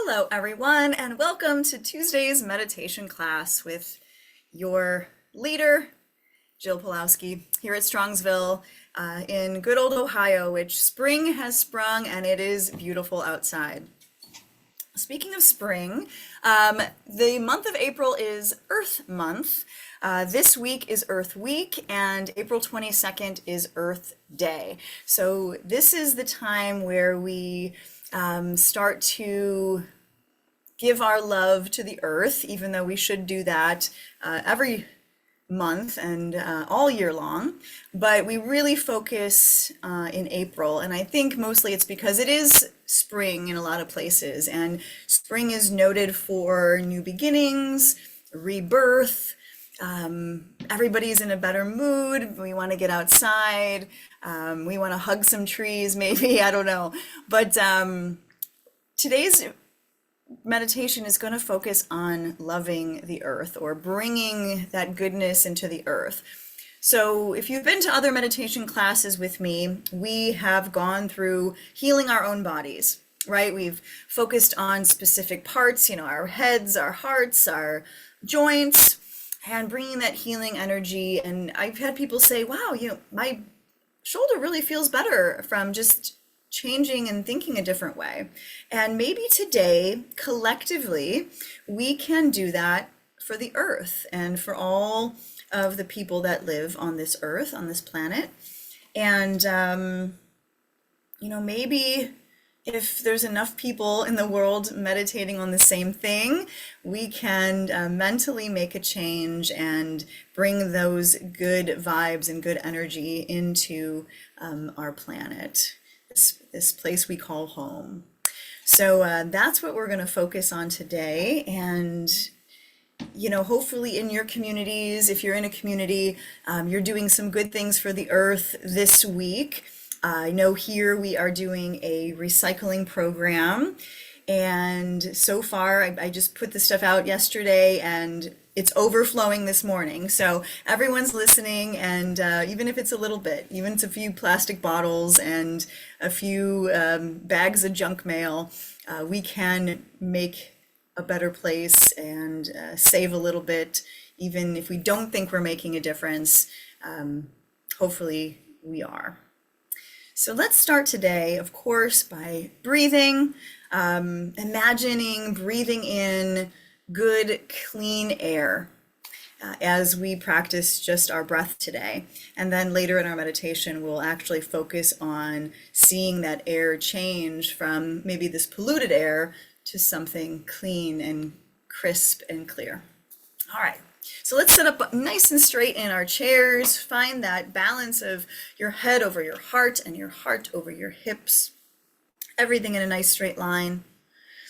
Hello, everyone, and welcome to Tuesday's meditation class with your leader, Jill Pulowski, here at Strongsville in good old Ohio, which spring has sprung and it is beautiful outside. Speaking of spring, the month of April is Earth Month. This week is Earth Week, and April 22nd is Earth Day. So this is the time where we start to give our love to the earth, even though we should do that every month and all year long. But we really focus in April, and I think mostly it's because it is spring in a lot of places, and spring is noted for new beginnings, rebirth. Everybody's in a better mood. We want to get outside. We want to hug some trees, maybe. I don't know. But today's meditation is going to focus on loving the earth or bringing that goodness into the earth. So if you've been to other meditation classes with me, we have gone through healing our own bodies, right? We've focused on specific parts, our heads, our hearts, our joints, and bringing that healing energy. And I've had people say, wow, my shoulder really feels better from just changing and thinking a different way. And maybe today, collectively, we can do that for the earth and for all of the people that live on this earth, on this planet. And, maybe if there's enough people in the world meditating on the same thing, we can mentally make a change and bring those good vibes and good energy into our planet, this place we call home. So that's what we're going to focus on today. And hopefully in your communities, if you're in a community, you're doing some good things for the earth this week. I know here we are doing a recycling program, and so far I just put the stuff out yesterday and it's overflowing this morning. So everyone's listening, and even if it's a little bit, even if it's a few plastic bottles and a few bags of junk mail, we can make a better place and save a little bit, even if we don't think we're making a difference. Hopefully we are. So let's start today, of course, by breathing, imagining breathing in good, clean air as we practice just our breath today. And then later in our meditation, we'll actually focus on seeing that air change from maybe this polluted air to something clean and crisp and clear. All right. So let's sit up nice and straight in our chairs. Find that balance of your head over your heart and your heart over your hips. Everything in a nice straight line.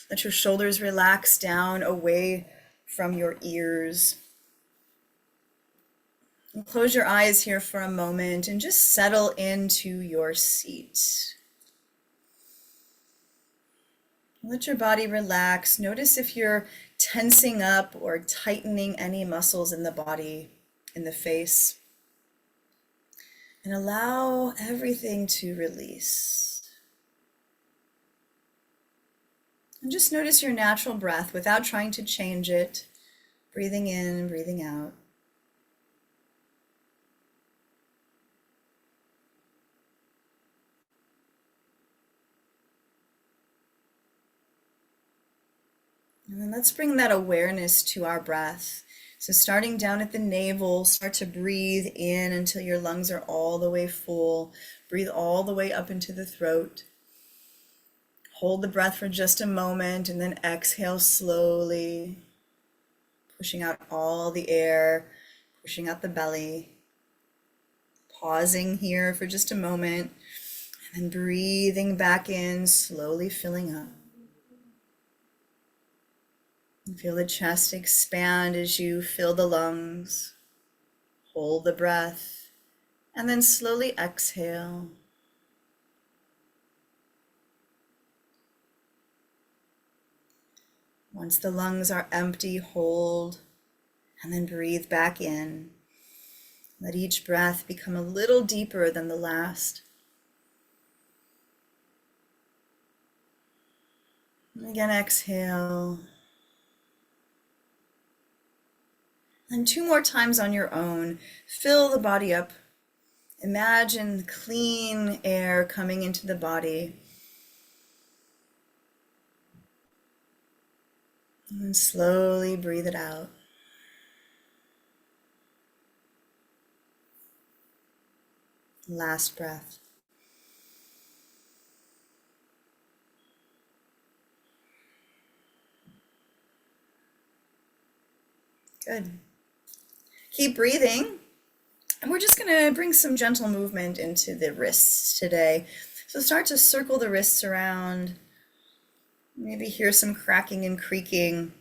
Let your shoulders relax down away from your ears. And close your eyes here for a moment and just settle into your seat. Let your body relax. Notice if you're tensing up or tightening any muscles in the body, in the face. And allow everything to release. And just notice your natural breath without trying to change it. Breathing in and breathing out. And then let's bring that awareness to our breath. So starting down at the navel, start to breathe in until your lungs are all the way full. Breathe all the way up into the throat. Hold the breath for just a moment and then exhale slowly, pushing out all the air, pushing out the belly. Pausing here for just a moment and then breathing back in, slowly filling up. And feel the chest expand as you fill the lungs. Hold the breath and then slowly exhale. Once the lungs are empty, hold and then breathe back in. Let each breath become a little deeper than the last. And again, exhale. And 2 more times on your own. Fill the body up. Imagine clean air coming into the body. And slowly breathe it out. Last breath. Good. Keep breathing. And we're just going to bring some gentle movement into the wrists today. So start to circle the wrists around. Maybe hear some cracking and creaking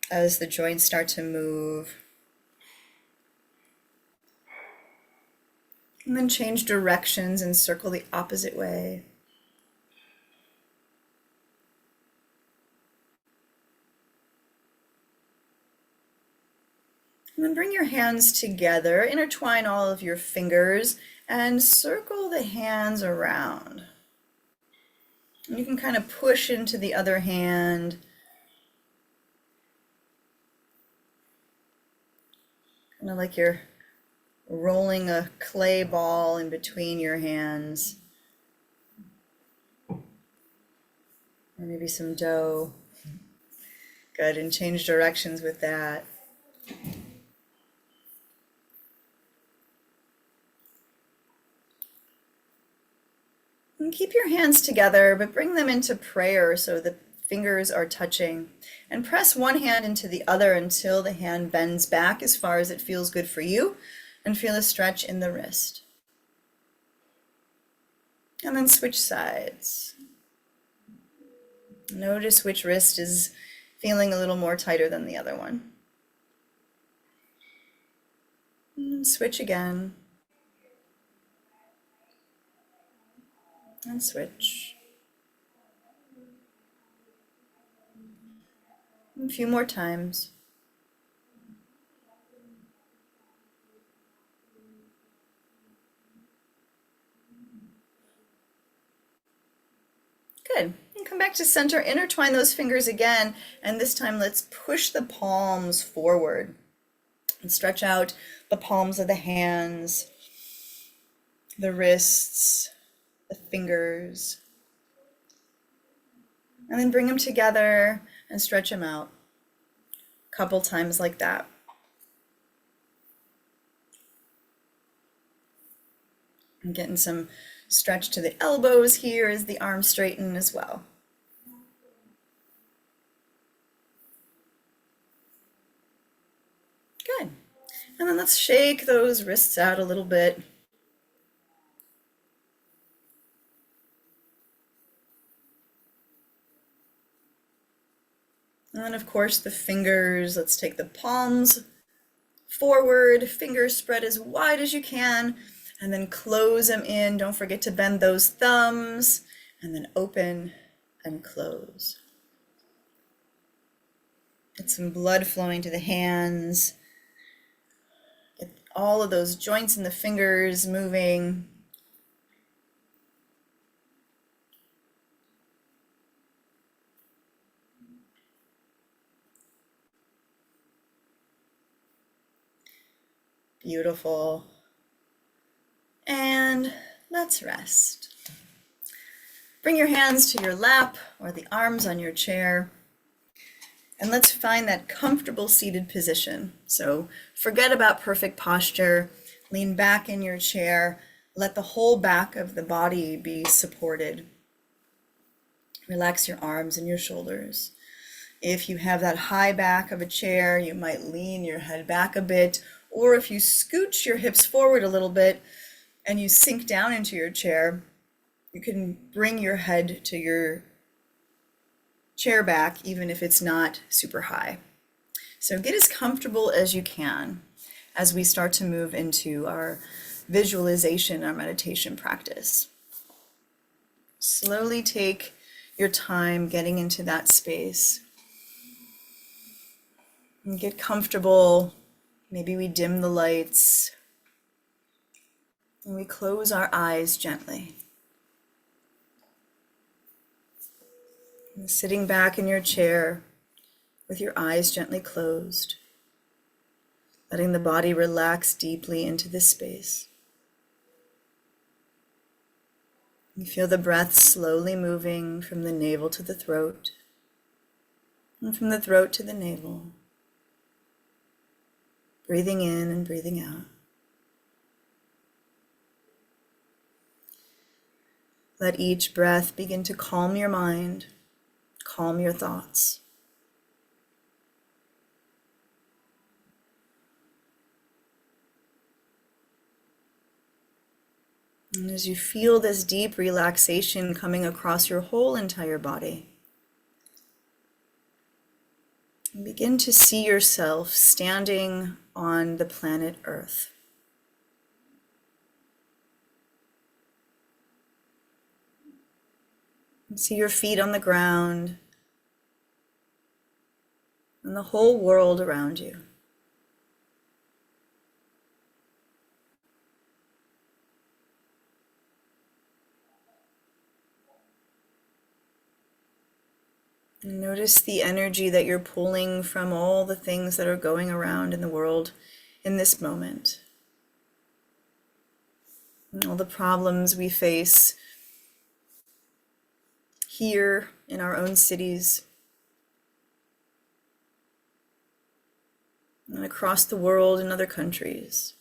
as the joints start to move. And then change directions and circle the opposite way. And then bring your hands together, intertwine all of your fingers, and circle the hands around. And you can kind of push into the other hand. Kind of like you're rolling a clay ball in between your hands. Or maybe some dough. Good, and change directions with that. And keep your hands together, but bring them into prayer so the fingers are touching. And press one hand into the other until the hand bends back as far as it feels good for you, and feel a stretch in the wrist. And then switch sides. Notice which wrist is feeling a little more tighter than the other one. And switch again. And switch. A few more times. Good. And come back to center, intertwine those fingers again, and this time let's push the palms forward and stretch out the palms of the hands, the wrists, the fingers, and then bring them together and stretch them out a couple times like that. And getting some stretch to the elbows here as the arms straighten as well. Good. And then let's shake those wrists out a little bit. And then of course the fingers, let's take the palms forward, fingers spread as wide as you can, and then close them in. Don't forget to bend those thumbs, and then open and close. Get some blood flowing to the hands. Get all of those joints in the fingers moving. Beautiful. And let's rest. Bring your hands to your lap or the arms on your chair. And let's find that comfortable seated position. So forget about perfect posture. Lean back in your chair. Let the whole back of the body be supported. Relax your arms and your shoulders. If you have that high back of a chair, you might lean your head back a bit, or if you scooch your hips forward a little bit and you sink down into your chair, you can bring your head to your chair back, even if it's not super high. So get as comfortable as you can as we start to move into our visualization, our meditation practice. Slowly take your time getting into that space. And get comfortable. Maybe we dim the lights. And we close our eyes gently. Sitting back in your chair with your eyes gently closed, letting the body relax deeply into this space. You feel the breath slowly moving from the navel to the throat, and from the throat to the navel, breathing in and breathing out. Let each breath begin to calm your mind, calm your thoughts. And as you feel this deep relaxation coming across your whole entire body, begin to see yourself standing on the planet Earth. And see your feet on the ground and the whole world around you. And notice the energy that you're pulling from all the things that are going around in the world in this moment. And all the problems we face here in our own cities and across the world in other countries.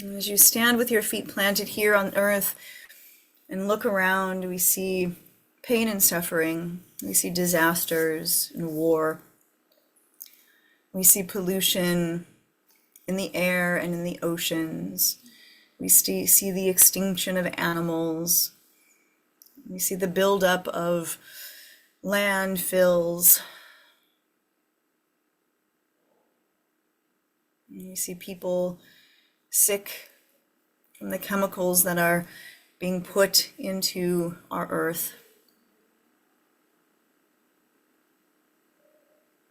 And as you stand with your feet planted here on earth and look around, we see pain and suffering. We see disasters and war. We see pollution in the air and in the oceans. We see the extinction of animals. We see the buildup of landfills. And we see people sick from the chemicals that are being put into our earth.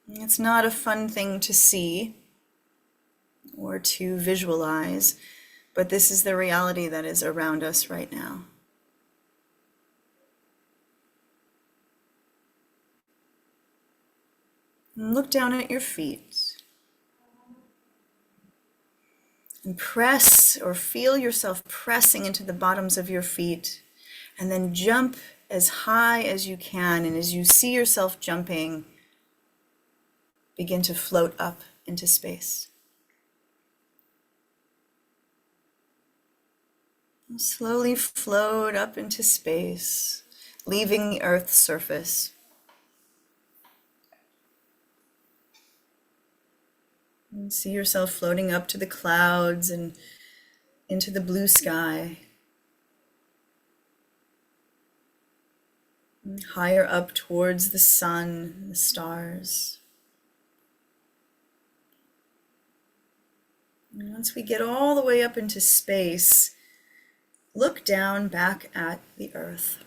It's not a fun thing to see or to visualize, but this is the reality that is around us right now. And look down at your feet and press or feel yourself pressing into the bottoms of your feet, and then jump as high as you can. And as you see yourself jumping, begin to float up into space. And slowly float up into space, leaving the Earth's surface. And see yourself floating up to the clouds and into the blue sky. And higher up towards the sun and the stars. And once we get all the way up into space, look down back at the Earth.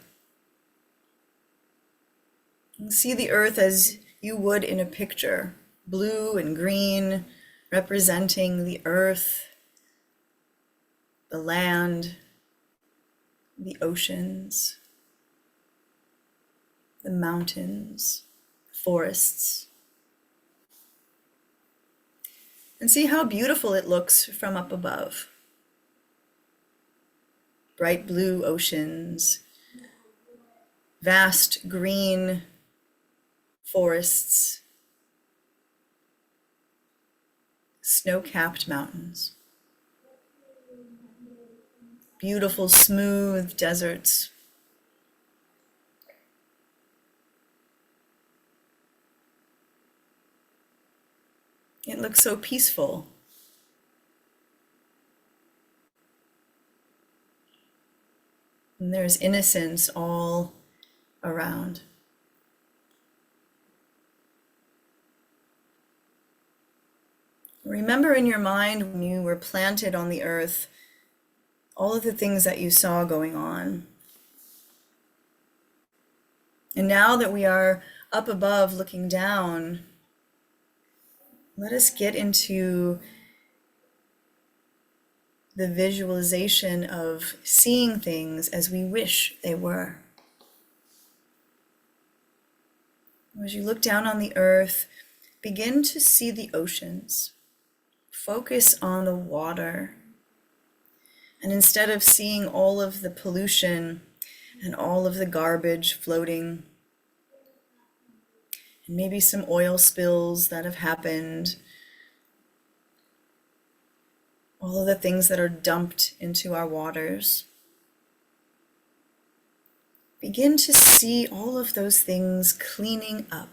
And see the Earth as you would in a picture, blue and green, representing the earth, the land, the oceans, the mountains, forests. And see how beautiful it looks from up above. Bright blue oceans, vast green forests, snow-capped mountains, beautiful smooth deserts, it looks so peaceful. And there's innocence all around. Remember in your mind when you were planted on the earth, all of the things that you saw going on. And now that we are up above looking down, let us get into the visualization of seeing things as we wish they were. As you look down on the earth, begin to see the oceans. Focus on the water. And instead of seeing all of the pollution and all of the garbage floating, and maybe some oil spills that have happened, all of the things that are dumped into our waters, begin to see all of those things cleaning up.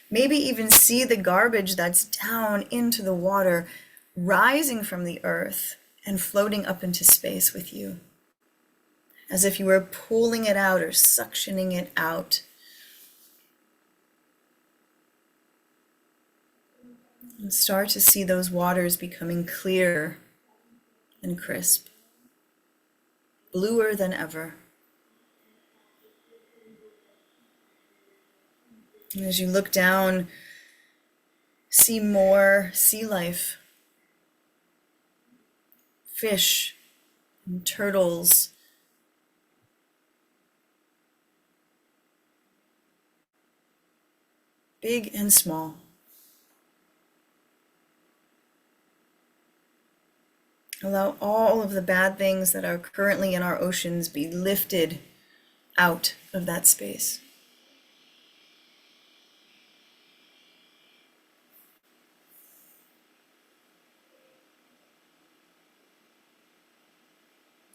Maybe even see the garbage that's down into the water rising from the earth and floating up into space with you, as if you were pulling it out or suctioning it out. And start to see those waters becoming clear and crisp, bluer than ever. And as you look down, see more sea life, fish and turtles, big and small. Allow all of the bad things that are currently in our oceans be lifted out of that space.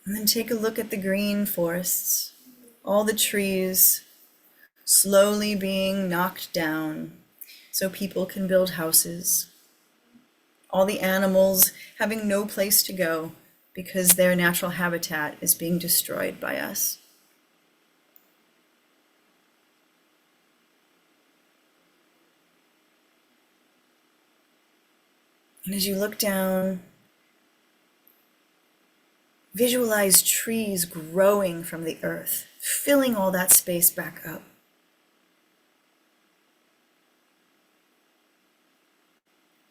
And then take a look at the green forests, all the trees slowly being knocked down so people can build houses. All the animals having no place to go because their natural habitat is being destroyed by us. And as you look down, visualize trees growing from the earth, filling all that space back up.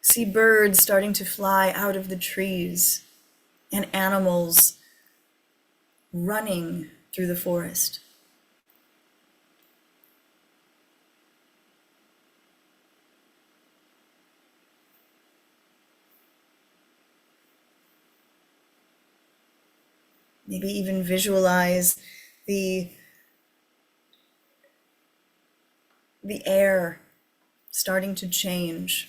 See birds starting to fly out of the trees and animals running through the forest. Maybe even visualize the air starting to change.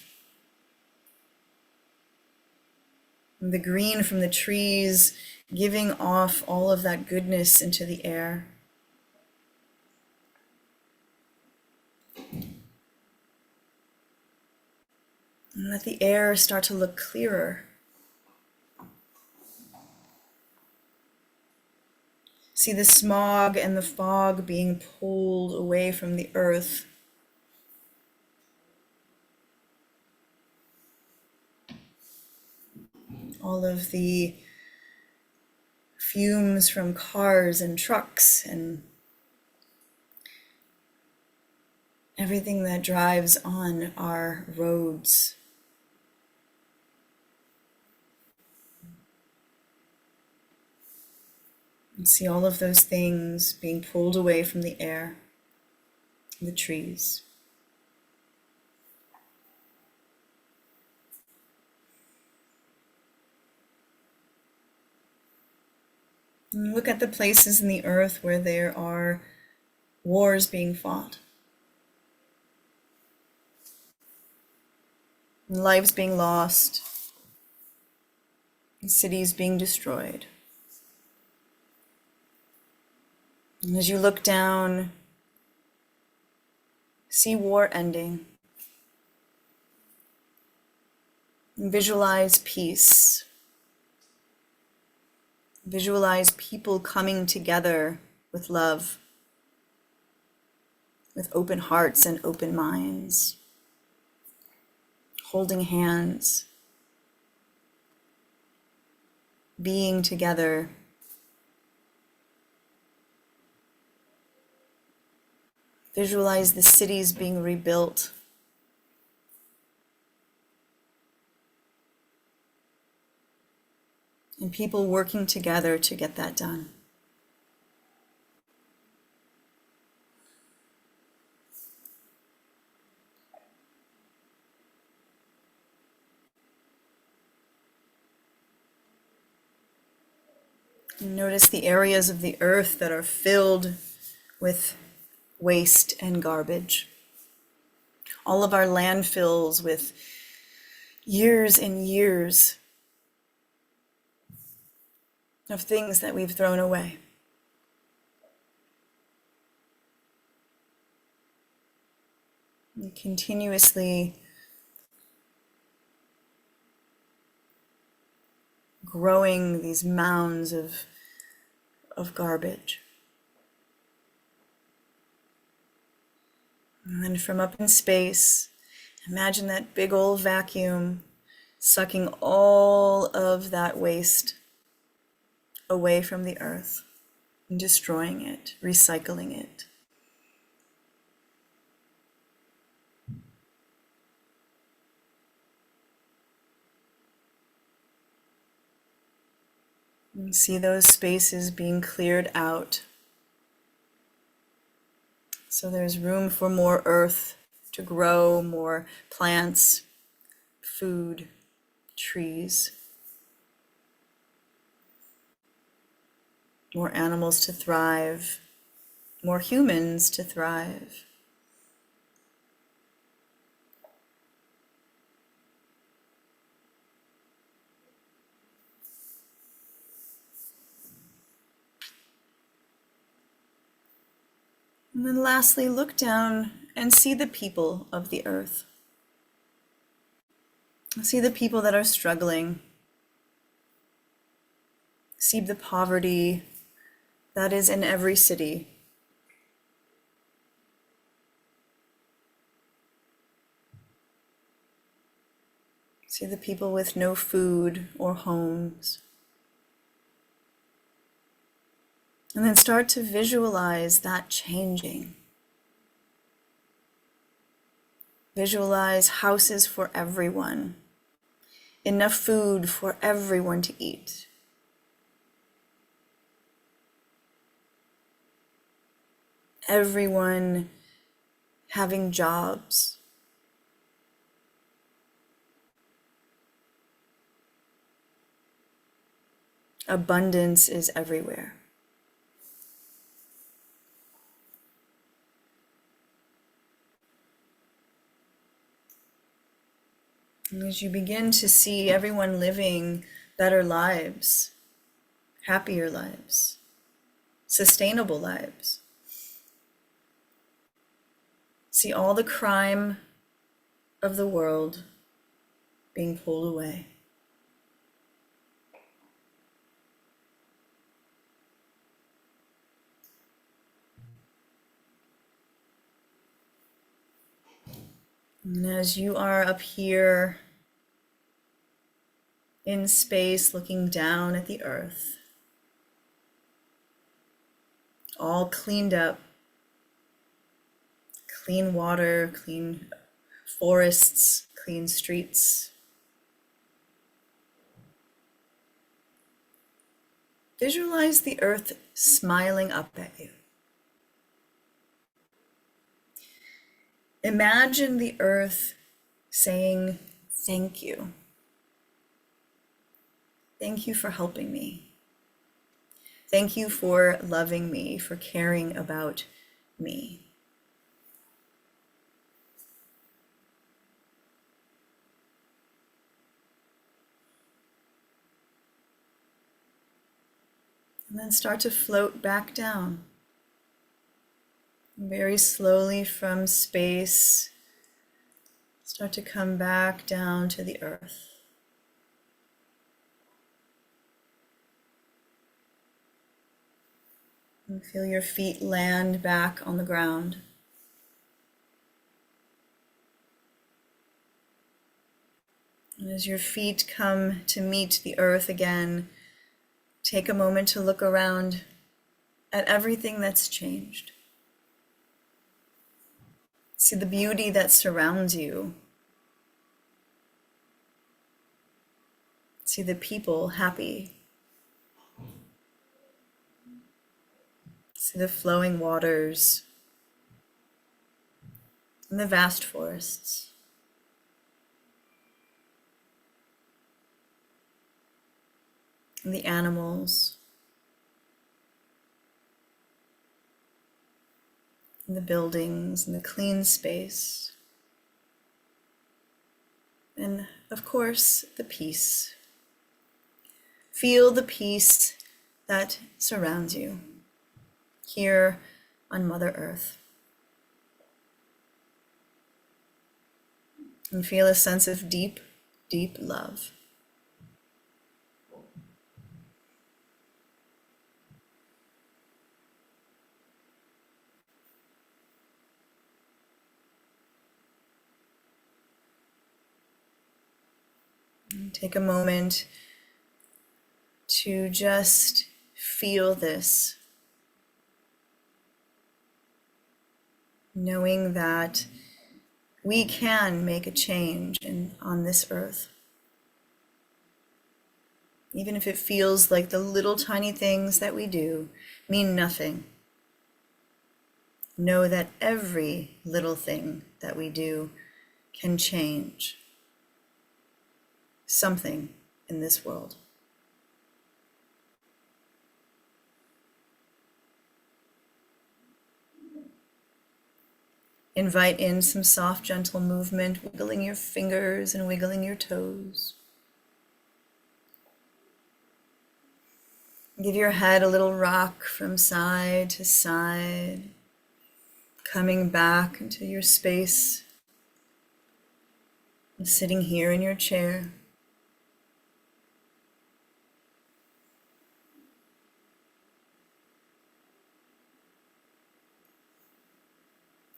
The green from the trees giving off all of that goodness into the air. And let the air start to look clearer. See the smog and the fog being pulled away from the earth. All of the fumes from cars and trucks and everything that drives on our roads. And see all of those things being pulled away from the air, the trees. And look at the places in the earth where there are wars being fought, lives being lost, and cities being destroyed. And as you look down, see war ending. And visualize peace. Visualize people coming together with love, with open hearts and open minds, holding hands, being together. Visualize the cities being rebuilt. and people working together to get that done. Notice the areas of the earth that are filled with waste and garbage. All of our landfills with years and years of things that we've thrown away. And continuously growing these mounds of garbage. And then from up in space, imagine that big old vacuum sucking all of that waste away from the earth and destroying it, recycling it. And see those spaces being cleared out. So there's room for more earth to grow, more plants, food, trees, more animals to thrive, more humans to thrive. And then lastly, look down and see the people of the earth. See the people that are struggling. See the poverty that is in every city. See the people with no food or homes. And then start to visualize that changing. Visualize houses for everyone, enough food for everyone to eat. Everyone having jobs. Abundance is everywhere. And as you begin to see everyone living better lives, happier lives, sustainable lives, see all the crime of the world being pulled away. And as you are up here in space looking down at the earth, all cleaned up, clean water, clean forests, clean streets. Visualize the earth smiling up at you. Imagine the earth saying, "Thank you. Thank you for helping me. Thank you for loving me, for caring about me." And then start to float back down. Very slowly from space, start to come back down to the earth. And feel your feet land back on the ground. And as your feet come to meet the earth again, take a moment to look around at everything that's changed. See the beauty that surrounds you. See the people happy See the flowing waters and the vast forests. And the animals. And the buildings and the clean space. And of course, the peace. Feel the peace that surrounds you here on Mother Earth. And feel a sense of deep, deep love. Take a moment to just feel this, knowing that we can make a change on this earth. Even if it feels like the little tiny things that we do mean nothing, know that every little thing that we do can change something in this world. Invite in some soft, gentle movement, wiggling your fingers and wiggling your toes. Give your head a little rock from side to side, coming back into your space, and sitting here in your chair.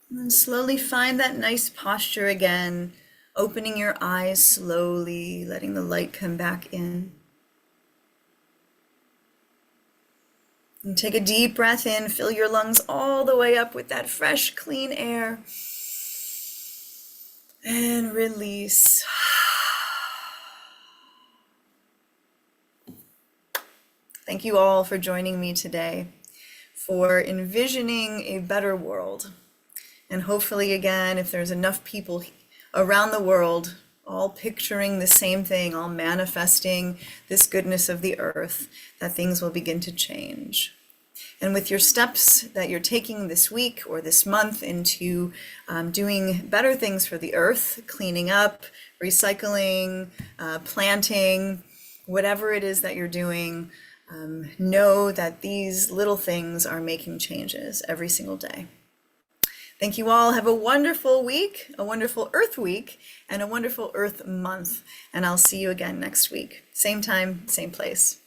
And then slowly find that nice posture again, opening your eyes slowly, letting the light come back in. And take a deep breath in, fill your lungs all the way up with that fresh, clean air. And release. Thank you all for joining me today, for envisioning a better world. And hopefully, again, if there's enough people around the world all picturing the same thing, all manifesting this goodness of the earth, that things will begin to change. And with your steps that you're taking this week or this month into doing better things for the earth, cleaning up, recycling, planting, whatever it is that you're doing, know that these little things are making changes every single day. Thank you all. Have a wonderful week, a wonderful Earth Week, and a wonderful Earth Month. And I'll see you again next week. Same time, same place.